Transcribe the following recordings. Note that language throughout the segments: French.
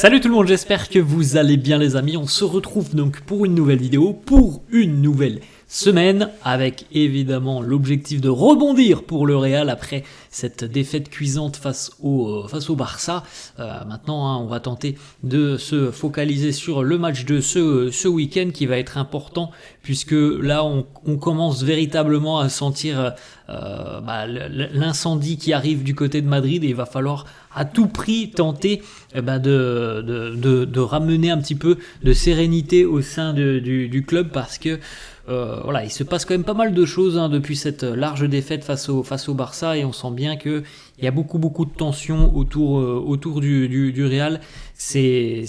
Salut tout le monde, j'espère que vous allez bien les amis. On se retrouve donc pour une nouvelle vidéo, pour une nouvelle semaine, avec évidemment l'objectif de rebondir pour le Real après cette défaite cuisante face au Barça. Maintenant, on va tenter de se focaliser sur le match de ce week-end qui va être important, puisque là on commence véritablement à sentir l'incendie qui arrive du côté de Madrid, et il va falloir à tout prix tenter de ramener un petit peu de sérénité au sein du club, parce que il se passe quand même pas mal de choses depuis cette large défaite face au Barça, et on sent bien qu'il y a beaucoup de tensions autour du Real. C'est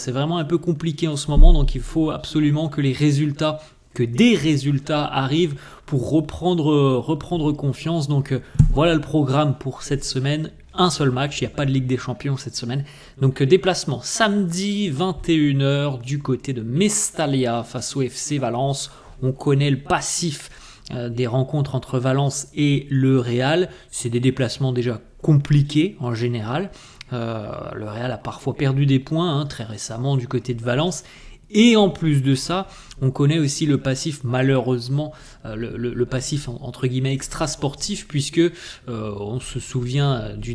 vraiment un peu compliqué en ce moment, donc il faut absolument que des résultats arrivent pour reprendre confiance. Donc voilà le programme pour cette semaine. Un seul match, il n'y a pas de Ligue des Champions cette semaine. Donc déplacement samedi 21h du côté de Mestalla face au FC Valence. On connaît le passif des rencontres entre Valence et le Real. C'est des déplacements déjà compliqués en général. Le Real a parfois perdu des points très récemment du côté de Valence. Et en plus de ça, on connaît aussi le passif, malheureusement, le passif entre guillemets extra-sportif, puisque on se souvient du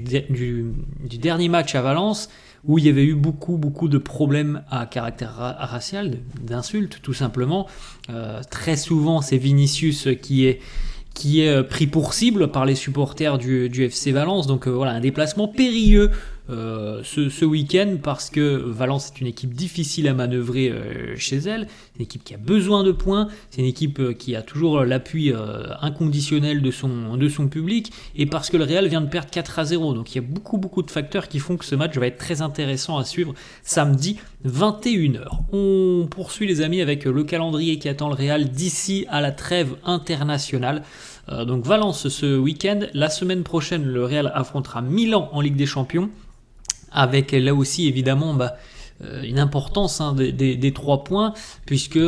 dernier match à Valence, où il y avait eu beaucoup de problèmes à caractère racial, d'insultes tout simplement. Très souvent, c'est Vinicius qui est pris pour cible par les supporters du FC Valence. Donc un déplacement périlleux ce week-end, parce que Valence est une équipe difficile à manœuvrer chez elle. C'est une équipe qui a besoin de points, c'est une équipe qui a toujours l'appui inconditionnel de son public, et parce que le Real vient de perdre 4-0. Donc il y a beaucoup de facteurs qui font que ce match va être très intéressant à suivre samedi 21h. On poursuit les amis avec le calendrier qui attend le Real d'ici à la trêve internationale. Donc Valence ce week-end. La semaine prochaine, le Real affrontera Milan en Ligue des Champions, avec là aussi évidemment une importance des 3 points, puisque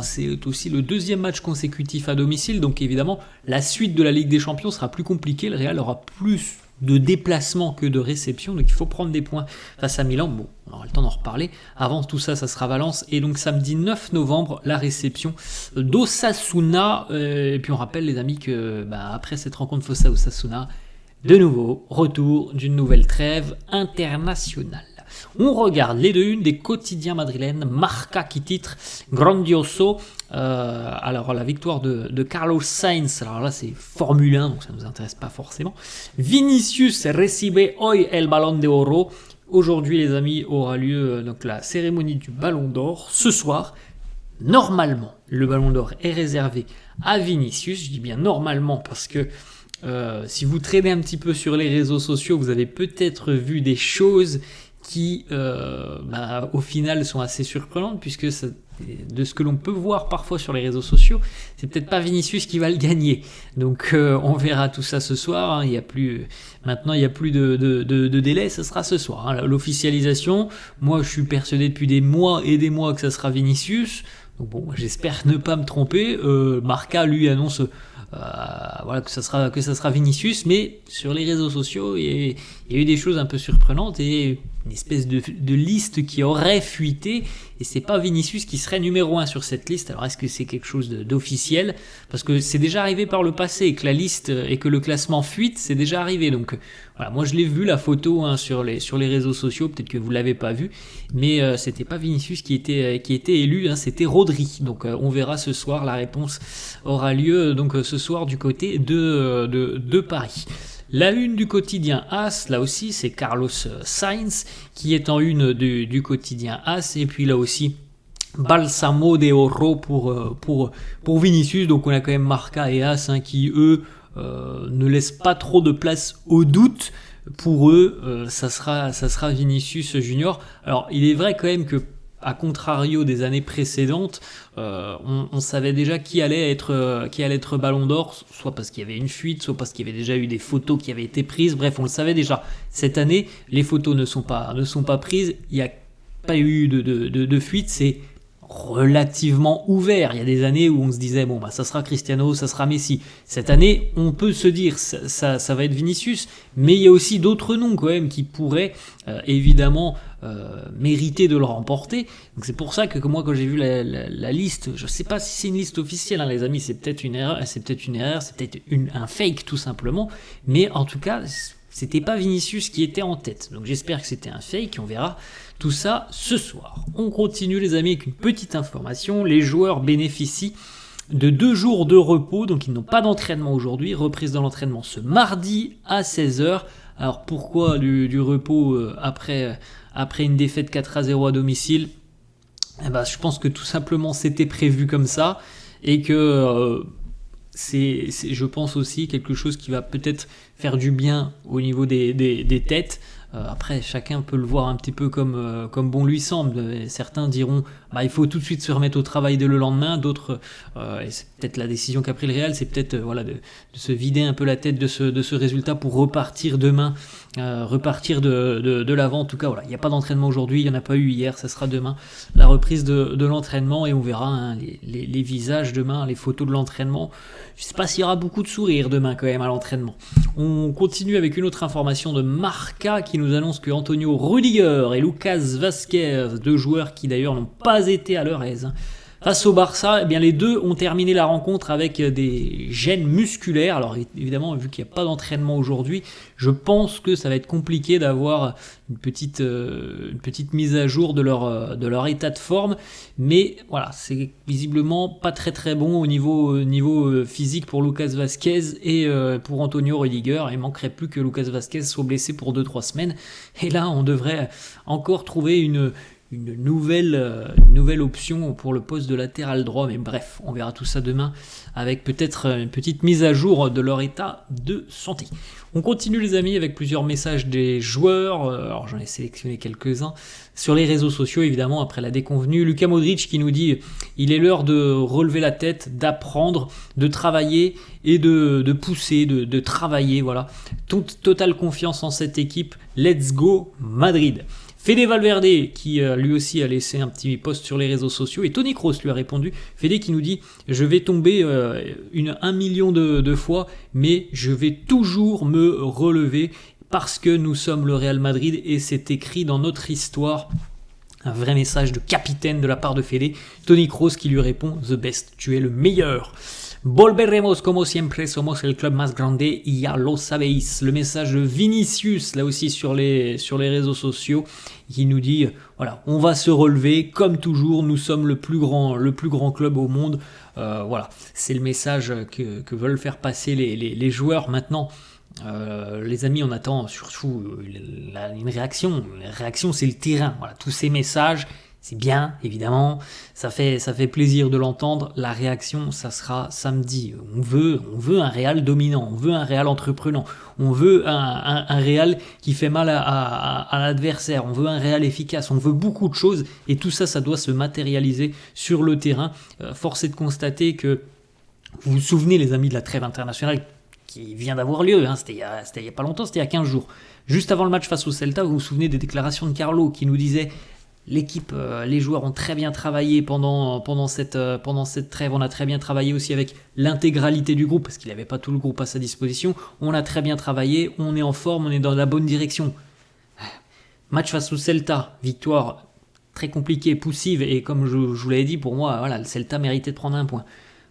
c'est aussi le deuxième match consécutif à domicile. Donc évidemment la suite de la Ligue des Champions sera plus compliquée. Le Real aura plus de déplacements que de réceptions, donc il faut prendre des points face à Milan. Bon, on aura le temps d'en reparler. Avant tout ça, ça sera Valence, et donc samedi 9 novembre, la réception d'Osasuna. Et puis on rappelle les amis que après cette rencontre face à Osasuna, de nouveau retour d'une nouvelle trêve internationale. On regarde les 2-1 des quotidiens madrilènes. Marca qui titre Grandioso. Alors la victoire de Carlos Sainz, alors là c'est Formule 1, donc ça ne nous intéresse pas forcément. Vinicius recibe hoy el Balón de Oro. Aujourd'hui les amis aura lieu donc la cérémonie du Ballon d'Or ce soir. Normalement le Ballon d'Or est réservé à Vinicius. Je dis bien normalement parce que si vous traînez un petit peu sur les réseaux sociaux, vous avez peut-être vu des choses qui au final sont assez surprenantes, puisque de ce que l'on peut voir parfois sur les réseaux sociaux, c'est peut-être pas Vinicius qui va le gagner. Donc on verra tout ça ce soir. Maintenant il n'y a plus de délai, ça sera ce soir. L'officialisation, moi je suis persuadé depuis des mois et des mois que ça sera Vinicius. Donc bon, j'espère ne pas me tromper. Marca lui annonce que ça sera Vinicius, mais sur les réseaux sociaux il y a eu des choses un peu surprenantes, et une espèce de liste qui aurait fuité, et c'est pas Vinicius qui serait numéro 1 sur cette liste. Alors est-ce que c'est quelque chose d'officiel? Parce que c'est déjà arrivé par le passé, que la liste et que le classement fuite, c'est déjà arrivé. Donc voilà, moi je l'ai vu la photo sur les réseaux sociaux, peut-être que vous l'avez pas vu, mais c'était pas Vinicius qui était élu, c'était Rodri. Donc on verra ce soir, la réponse aura lieu donc ce soir du côté de Paris. La une du quotidien AS, là aussi c'est Carlos Sainz qui est en une du quotidien AS, et puis là aussi Balsamo de Oro pour Vinicius. Donc on a quand même Marca et AS qui eux ne laissent pas trop de place au doute. Pour eux ça sera Vinicius Junior. Alors il est vrai quand même que, à contrario des années précédentes, on savait déjà qui allait être Ballon d'Or, soit parce qu'il y avait une fuite, soit parce qu'il y avait déjà eu des photos qui avaient été prises. Bref, on le savait déjà. Cette année, les photos ne sont pas prises. Il n'y a pas eu de fuite. C'est relativement ouvert. Il y a des années où on se disait ça sera Cristiano, ça sera Messi. Cette année, on peut se dire ça va être Vinicius, mais il y a aussi d'autres noms quand même qui pourraient évidemment mérité de le remporter. Donc c'est pour ça que moi quand j'ai vu la liste, je sais pas si c'est une liste officielle, hein, les amis, c'est peut-être une erreur, c'est peut-être un fake tout simplement, mais en tout cas c'était pas Vinicius qui était en tête. Donc j'espère que c'était un fake, on verra tout ça ce soir. On continue les amis avec une petite information, les joueurs bénéficient de 2 jours de repos, donc ils n'ont pas d'entraînement aujourd'hui, reprise de l'entraînement ce mardi à 16h. Alors pourquoi du repos après une défaite 4-0 à domicile? Je pense que tout simplement c'était prévu comme ça, et que c'est je pense aussi quelque chose qui va peut-être faire du bien au niveau des têtes. Après, chacun peut le voir un petit peu comme bon lui semble. Certains diront il faut tout de suite se remettre au travail dès le lendemain. D'autres, et c'est peut-être la décision qu'a pris le Real, c'est peut-être de se vider un peu la tête de ce résultat pour repartir demain, repartir de l'avant. En tout cas, il n'y a pas d'entraînement aujourd'hui, il n'y en a pas eu hier, ça sera demain la reprise de l'entraînement, et on verra les visages demain, les photos de l'entraînement. Je ne sais pas s'il y aura beaucoup de sourires demain quand même à l'entraînement. On continue avec une autre information de Marca qui nous annonce que Antonio Rudiger et Lucas Vazquez, 2 joueurs qui d'ailleurs n'ont pas été à leur aise face au Barça, les deux ont terminé la rencontre avec des gênes musculaires. Alors évidemment, vu qu'il n'y a pas d'entraînement aujourd'hui, je pense que ça va être compliqué d'avoir une petite mise à jour de leur état de forme. Mais voilà, c'est visiblement pas très très bon au niveau physique pour Lucas Vazquez et pour Antonio Rudiger. Il manquerait plus que Lucas Vazquez soit blessé pour 2-3 semaines. Et là, on devrait encore trouver une nouvelle option pour le poste de latéral droit, mais bref, on verra tout ça demain avec peut-être une petite mise à jour de leur état de santé. On continue les amis avec plusieurs messages des joueurs, alors j'en ai sélectionné quelques-uns sur les réseaux sociaux évidemment après la déconvenue. Luka Modric qui nous dit il est l'heure de relever la tête, d'apprendre, de travailler et de pousser, de travailler, voilà. Totale confiance en cette équipe, let's go Madrid. Fede Valverde qui lui aussi a laissé un petit post sur les réseaux sociaux, et Toni Kroos lui a répondu. Fede qui nous dit je vais tomber 1 million de fois, mais je vais toujours me relever parce que nous sommes le Real Madrid et c'est écrit dans notre histoire. Un vrai message de capitaine de la part de Fede. Toni Kroos qui lui répond the best, tu es le meilleur. Volveremos como siempre, somos el club más grande y ya lo sabéis. Le message de Vinicius, là aussi sur les réseaux sociaux, qui nous dit voilà, on va se relever comme toujours, nous sommes le plus grand club au monde. Voilà, c'est le message que veulent faire passer les joueurs maintenant. Les amis, on attend surtout une réaction. La réaction, c'est le terrain. Voilà, tous ces messages. C'est bien, évidemment, ça fait plaisir de l'entendre. La réaction, ça sera samedi. On veut un Real dominant, on veut un Real entreprenant, on veut un Real qui fait mal à l'adversaire, on veut un Real efficace, on veut beaucoup de choses, et tout ça, ça doit se matérialiser sur le terrain. Force est de constater que, vous vous souvenez les amis de la trêve internationale qui vient d'avoir lieu, c'était il n'y a pas longtemps, c'était il y a 15 jours. Juste avant le match face au Celta, vous vous souvenez des déclarations de Carlo qui nous disait l'équipe, les joueurs ont très bien travaillé pendant cette trêve. On a très bien travaillé aussi avec l'intégralité du groupe, parce qu'il n'avait pas tout le groupe à sa disposition. On a très bien travaillé, on est en forme, on est dans la bonne direction. Match face au Celta, victoire très compliquée, poussive, et comme je vous l'avais dit, pour moi, voilà, le Celta méritait de prendre un point.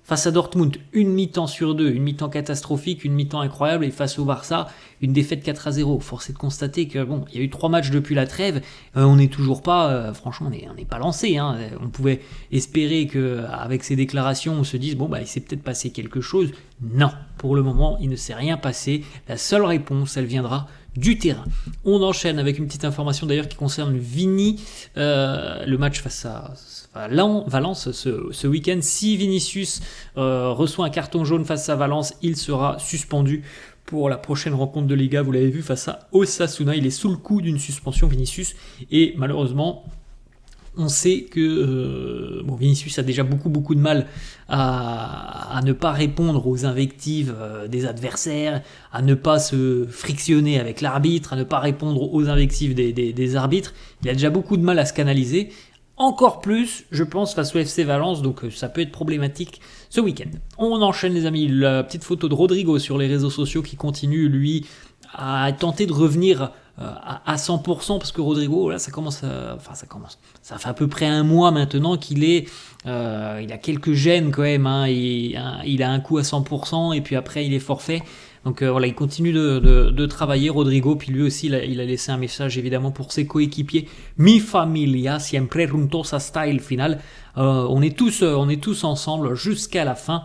Face à Dortmund, une mi-temps sur 2, une mi-temps catastrophique, une mi-temps incroyable, et face au Barça, une défaite 4-0. Force est de constater que il y a eu 3 matchs depuis la trêve, on n'est toujours pas, franchement, on n'est pas lancé. On pouvait espérer qu'avec ces déclarations, on se dise il s'est peut-être passé quelque chose. Non, pour le moment, il ne s'est rien passé. La seule réponse, elle viendra du terrain. On enchaîne avec une petite information d'ailleurs qui concerne Vini, le match face à Valence ce week-end. Si Vinicius reçoit un carton jaune face à Valence, il sera suspendu pour la prochaine rencontre de Liga. Vous l'avez vu face à Osasuna, il est sous le coup d'une suspension Vinicius, et malheureusement on sait que Vinicius a déjà beaucoup de mal à ne pas répondre aux invectives des adversaires, à ne pas se frictionner avec l'arbitre, à ne pas répondre aux invectives des arbitres. Il a déjà beaucoup de mal à se canaliser. Encore plus, je pense, face au FC Valence, donc ça peut être problématique ce week-end. On enchaîne les amis, la petite photo de Rodrigo sur les réseaux sociaux qui continue, lui, à tenter de revenir à 100% parce que Rodrigo, là, ça fait à peu près un mois maintenant qu'il il a quelques gènes quand même, hein, il a un coup à 100% et puis après il est forfait. Donc voilà, il continue de travailler, Rodrigo, puis lui aussi, il a laissé un message évidemment pour ses coéquipiers. Mi familia, siempre juntos hasta el final. On est tous ensemble jusqu'à la fin.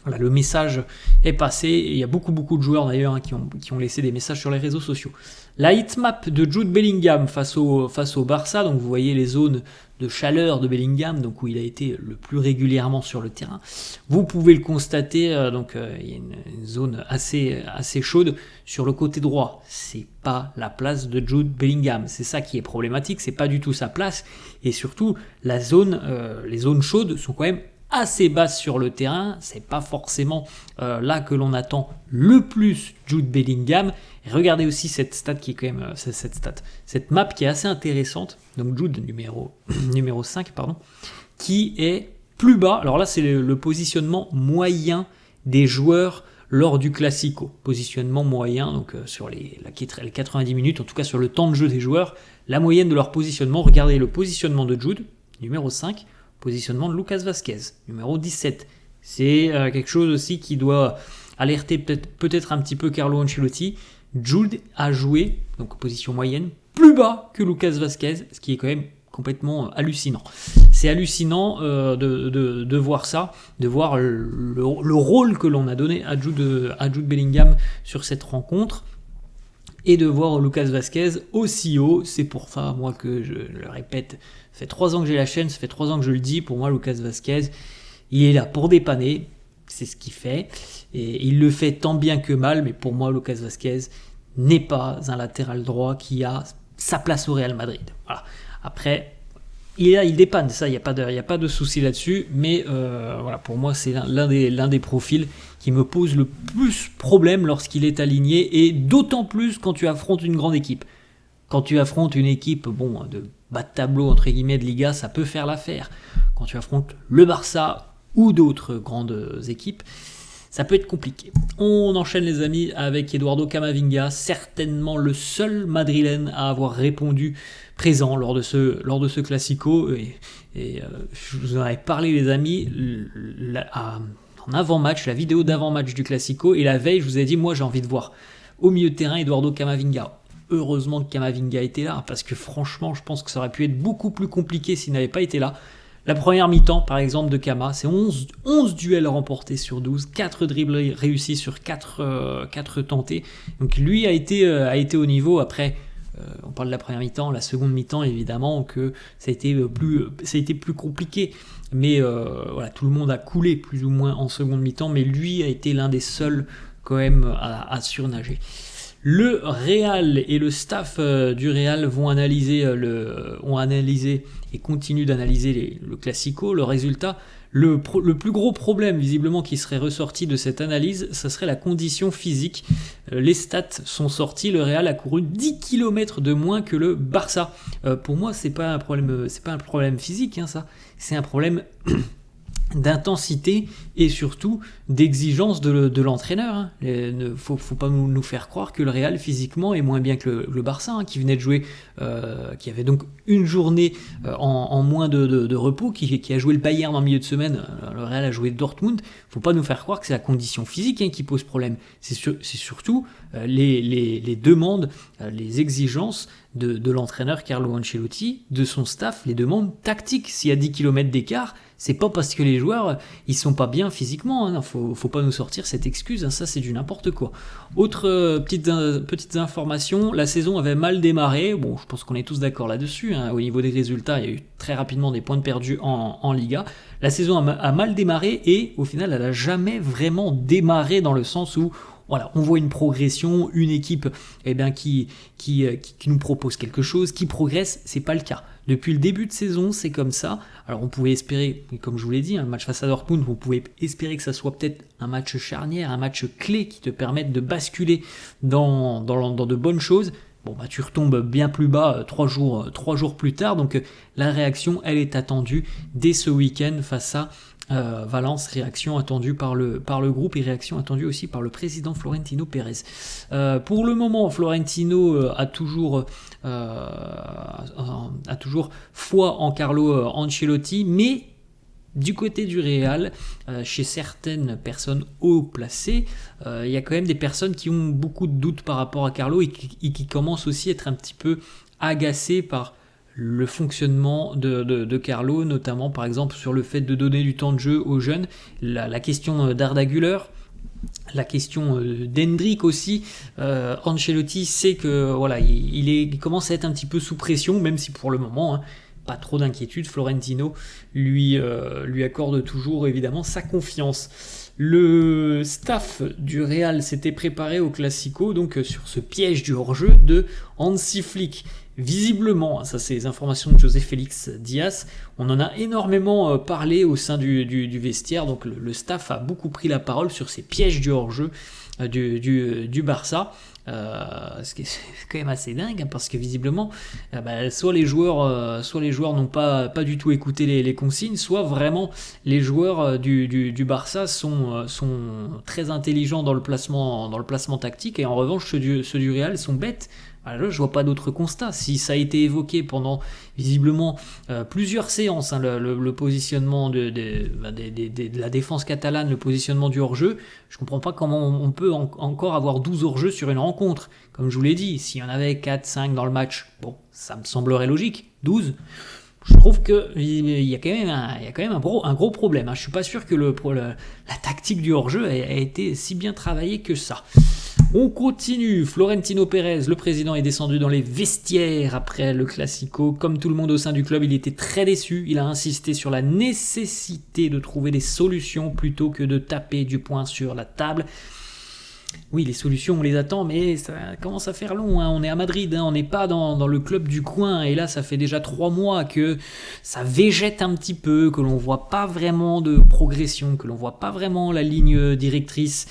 Voilà, le message est passé, et il y a beaucoup de joueurs d'ailleurs, hein, qui ont laissé des messages sur les réseaux sociaux. La heatmap de Jude Bellingham face au Barça, donc vous voyez les zones de chaleur de Bellingham, donc où il a été le plus régulièrement sur le terrain. Vous pouvez le constater, il y a une zone assez chaude sur le côté droit. C'est pas la place de Jude Bellingham, c'est ça qui est problématique, c'est pas du tout sa place, et surtout les zones chaudes sont quand même assez basse sur le terrain, c'est pas forcément là que l'on attend le plus Jude Bellingham. Et regardez aussi cette stat qui est quand même cette map qui est assez intéressante. Donc Jude numéro 5 qui est plus bas. Alors là c'est le positionnement moyen des joueurs lors du Classico. Positionnement moyen, donc sur les 90 minutes, en tout cas sur le temps de jeu des joueurs, la moyenne de leur positionnement. Regardez le positionnement de Jude, numéro 5, positionnement de Lucas Vázquez, numéro 17. C'est quelque chose aussi qui doit alerter peut-être un petit peu Carlo Ancelotti. Jude a joué, donc position moyenne, plus bas que Lucas Vázquez, ce qui est quand même complètement hallucinant. C'est hallucinant de voir ça, de voir le rôle que l'on a donné à Jude Bellingham sur cette rencontre, et de voir Lucas Vázquez aussi haut. C'est pour ça, moi, que je le répète, ça fait 3 ans que j'ai la chaîne, ça fait 3 ans que je le dis, pour moi, Lucas Vázquez, il est là pour dépanner, c'est ce qu'il fait, et il le fait tant bien que mal, mais pour moi, Lucas Vázquez n'est pas un latéral droit qui a sa place au Real Madrid. Voilà. Après, il dépanne, ça, il n'y a pas de souci là-dessus, mais voilà, pour moi, c'est l'un des profils qui me pose le plus problème lorsqu'il est aligné, et d'autant plus quand tu affrontes une grande équipe. Quand tu affrontes une équipe de bas de tableau, entre guillemets, de Liga, ça peut faire l'affaire. Quand tu affrontes le Barça ou d'autres grandes équipes, ça peut être compliqué. On enchaîne les amis avec Eduardo Camavinga, certainement le seul Madrilène à avoir répondu présent lors de ce Classico. Et je vous en avais parlé les amis, en avant-match, la vidéo d'avant-match du Classico, et la veille je vous ai dit, moi j'ai envie de voir au milieu de terrain Eduardo Camavinga. Heureusement que Camavinga était là, parce que franchement je pense que ça aurait pu être beaucoup plus compliqué s'il n'avait pas été là. La première mi-temps, par exemple, de Kama, c'est 11 duels remportés sur 12, 4 dribbles réussis sur 4 tentés. Donc lui a été au niveau. Après, on parle de la première mi-temps, la seconde mi-temps, évidemment, que ça a été plus compliqué. Mais voilà, tout le monde a coulé plus ou moins en seconde mi-temps, mais lui a été l'un des seuls quand même à surnager. Le Real et le staff du Real ont analysé et continuent d'analyser le Classico. Le résultat, le plus gros problème visiblement qui serait ressorti de cette analyse, ce serait la condition physique. Les stats sont sortis, le Real a couru 10 km de moins que le Barça. Pour moi, c'est pas un problème physique, hein, ça. C'est un problème d'intensité et surtout d'exigence de l'entraîneur. Il faut pas nous faire croire que le Real physiquement est moins bien que le Barça, hein, qui venait de jouer, qui avait donc une journée en moins de repos, qui a joué le Bayern en milieu de semaine. Le Real a joué Dortmund. Faut pas nous faire croire que c'est la condition physique, hein, qui pose problème. C'est surtout les demandes, les exigences de l'entraîneur Carlo Ancelotti, de son staff, les demandes tactiques. S'il y a 10 km d'écart, c'est pas parce que les joueurs ils sont pas bien physiquement, hein. Faut pas nous sortir cette excuse, hein. Ça c'est du n'importe quoi. Autre petites informations, la saison avait mal démarré. Bon, je pense qu'on est tous d'accord là-dessus, hein. Au niveau des résultats, il y a eu très rapidement des points de perdus en Liga. La saison a mal démarré, et au final elle a jamais vraiment démarré, dans le sens où voilà, on voit une progression, une équipe qui nous propose quelque chose, qui progresse. C'est pas le cas. Depuis le début de saison, c'est comme ça. Alors on pouvait espérer, comme je vous l'ai dit, un match face à Dortmund, vous pouvez espérer que ça soit peut-être un match charnière, un match clé qui te permette de basculer dans de bonnes choses. Bon, bah tu retombes bien plus bas 3 jours plus tard, donc la réaction, elle est attendue dès ce week-end face à Valence, réaction attendue par le groupe et réaction attendue aussi par le président Florentino Pérez. Pour le moment, Florentino a toujours foi en Carlo Ancelotti, mais du côté du Real, chez certaines personnes haut placées, il y a quand même des personnes qui ont beaucoup de doutes par rapport à Carlo et qui commencent aussi à être un petit peu agacées par le fonctionnement de Carlo, notamment par exemple sur le fait de donner du temps de jeu aux jeunes, la question d'Arda Güler, la question d'Hendrick aussi. Ancelotti sait que voilà, il commence à être un petit peu sous pression, même si pour le moment, pas trop d'inquiétude. Florentino lui accorde toujours évidemment sa confiance. Le staff du Real s'était préparé au Classico, donc sur ce piège du hors-jeu de Hansi Flick. Visiblement, ça c'est les informations de José Félix Diaz, on en a énormément parlé au sein du vestiaire, donc le staff a beaucoup pris la parole sur ces pièges du hors-jeu du Barça. Ce qui est quand même assez dingue, parce que visiblement soit les joueurs n'ont pas du tout écouté les consignes, soit vraiment les joueurs du Barça sont très intelligents dans le placement tactique, et en revanche ceux du Real sont bêtes. Alors là, je vois pas d'autre constat. Si ça a été évoqué pendant visiblement plusieurs séances, le positionnement de la défense catalane, le positionnement du hors-jeu, je comprends pas comment on peut encore avoir 12 hors-jeux sur une rencontre. Comme je vous l'ai dit, s'il y en avait 4, 5 dans le match, bon, ça me semblerait logique. 12, je trouve qu'il y a quand même un gros problème. Je suis pas sûr que la tactique du hors-jeu a été si bien travaillée que ça. On continue. Florentino Pérez, le président, est descendu dans les vestiaires après le Classico. Comme tout le monde au sein du club, il était très déçu. Il a insisté sur la nécessité de trouver des solutions plutôt que de taper du poing sur la table. Oui, les solutions, on les attend, mais ça commence à faire long. On est à Madrid, on n'est pas dans le club du coin. Et là, ça fait déjà 3 mois que ça végète un petit peu, que l'on ne voit pas vraiment de progression, que l'on ne voit pas vraiment la ligne directrice.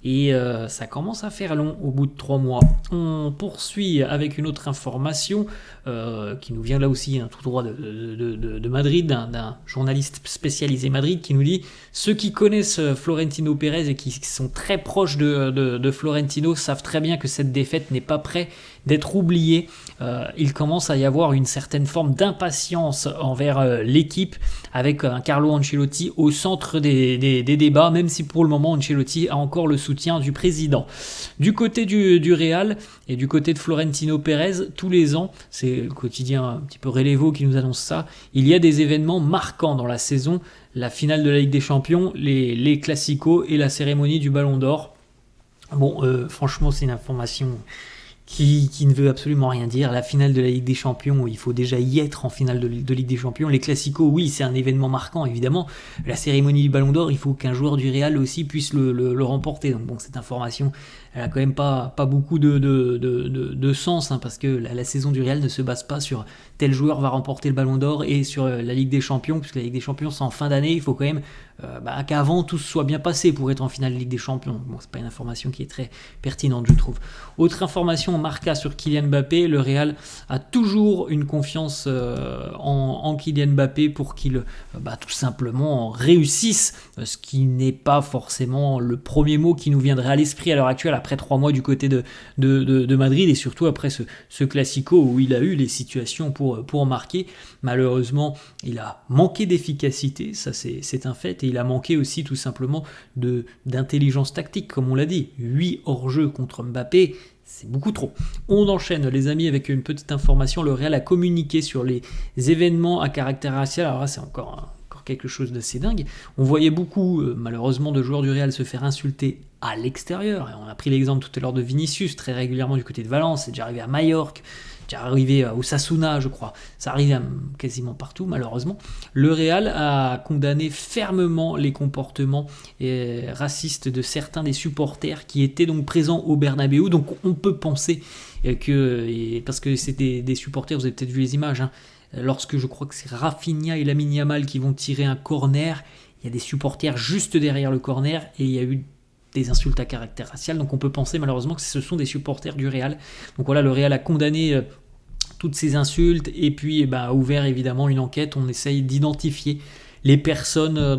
Et ça commence à faire long au bout de 3 mois. On poursuit avec une autre information qui nous vient là aussi tout droit de Madrid, d'un journaliste spécialisé Madrid, qui nous dit: ceux qui connaissent Florentino Pérez et qui sont très proches de Florentino savent très bien que cette défaite n'est pas près d'être oubliée. Il commence à y avoir une certaine forme d'impatience envers l'équipe, avec un Carlo Ancelotti au centre des débats, même si pour le moment Ancelotti a encore le soutien du président. Du côté du Real et du côté de Florentino Pérez, tous les ans, c'est le quotidien un petit peu Relevo qui nous annonce ça, il y a des événements marquants dans la saison: la finale de la Ligue des Champions, les Classicos et la cérémonie du Ballon d'Or. Bon, franchement, c'est une information qui ne veut absolument rien dire. La finale de la Ligue des Champions, il faut déjà y être en finale de Ligue des Champions. Les Classicos, oui, c'est un événement marquant, évidemment. La cérémonie du Ballon d'Or, il faut qu'un joueur du Real aussi puisse le remporter. Donc bon, cette information, elle a quand même pas beaucoup de sens, parce que la saison du Real ne se base pas sur tel joueur va remporter le Ballon d'Or et sur la Ligue des Champions, puisque la Ligue des Champions, c'est en fin d'année. Il faut quand même qu'avant tout soit bien passé pour être en finale de Ligue des Champions. Bon, c'est pas une information qui est très pertinente, je trouve. Autre information, Marca sur Kylian Mbappé. Le Real a toujours une confiance en Kylian Mbappé pour qu'il tout simplement réussisse, ce qui n'est pas forcément le premier mot qui nous viendrait à l'esprit à l'heure actuelle, après 3 mois du côté de Madrid, et surtout après ce Classico où il a eu les situations pour marquer. Malheureusement, il a manqué d'efficacité, ça c'est un fait, et il a manqué aussi tout simplement d'intelligence tactique, comme on l'a dit. 8 hors-jeu contre Mbappé, c'est beaucoup trop. On enchaîne, les amis, avec une petite information. Le Real a communiqué sur les événements à caractère racial. Alors là, c'est encore quelque chose d'assez dingue. On voyait beaucoup, malheureusement, de joueurs du Real se faire insulter à l'extérieur. Et on a pris l'exemple tout à l'heure de Vinicius, très régulièrement du côté de Valence. C'est déjà arrivé à Majorque, déjà arrivé au Osasuna, je crois. Ça arrive quasiment partout, malheureusement. Le Real a condamné fermement les comportements racistes de certains des supporters qui étaient donc présents au Bernabéu. Donc on peut penser que, parce que c'était des supporters, vous avez peut-être vu les images, lorsque je crois que c'est Rafinha et Lamine Yamal qui vont tirer un corner, il y a des supporters juste derrière le corner et il y a eu des insultes à caractère racial. Donc on peut penser malheureusement que ce sont des supporters du Real. Donc voilà, le Real a condamné toutes ces insultes et puis a ouvert évidemment une enquête. On essaye d'identifier les personnes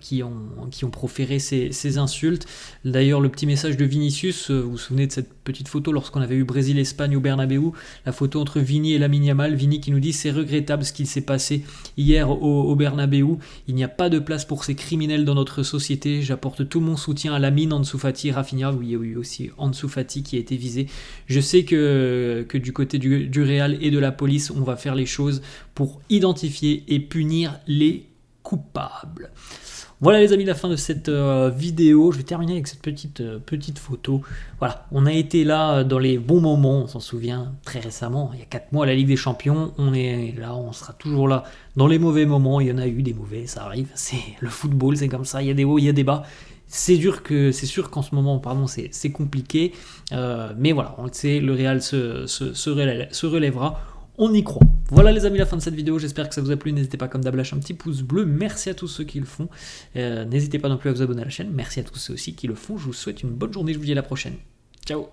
qui ont proféré ces insultes. D'ailleurs, le petit message de Vinicius, vous vous souvenez de cette petite photo lorsqu'on avait eu Brésil-Espagne au Bernabéu, la photo entre Vini et Lamine Yamal. Vini qui nous dit: c'est regrettable ce qu'il s'est passé hier au Bernabéu. Il n'y a pas de place pour ces criminels dans notre société. J'apporte tout mon soutien à Lamine, Ansu Fati, Rafinha. Oui, il y a eu aussi Ansu Fati qui a été visé. Je sais que du côté du Real et de la police, on va faire les choses pour identifier et punir les coupables. Voilà les amis, la fin de cette vidéo. Je vais terminer avec cette petite photo. Voilà, on a été là dans les bons moments, on s'en souvient très récemment, il y a 4 mois à la Ligue des Champions. On est là, on sera toujours là dans les mauvais moments. Il y en a eu des mauvais, ça arrive. C'est le football, c'est comme ça, il y a des hauts, il y a des bas. C'est sûr qu'en ce moment, c'est compliqué. Mais voilà, on le sait, le Real se relèvera. On y croit. Voilà les amis, la fin de cette vidéo. J'espère que ça vous a plu. N'hésitez pas comme d'hab à lâcher un petit pouce bleu. Merci à tous ceux qui le font. N'hésitez pas non plus à vous abonner à la chaîne. Merci à tous ceux aussi qui le font. Je vous souhaite une bonne journée. Je vous dis à la prochaine. Ciao.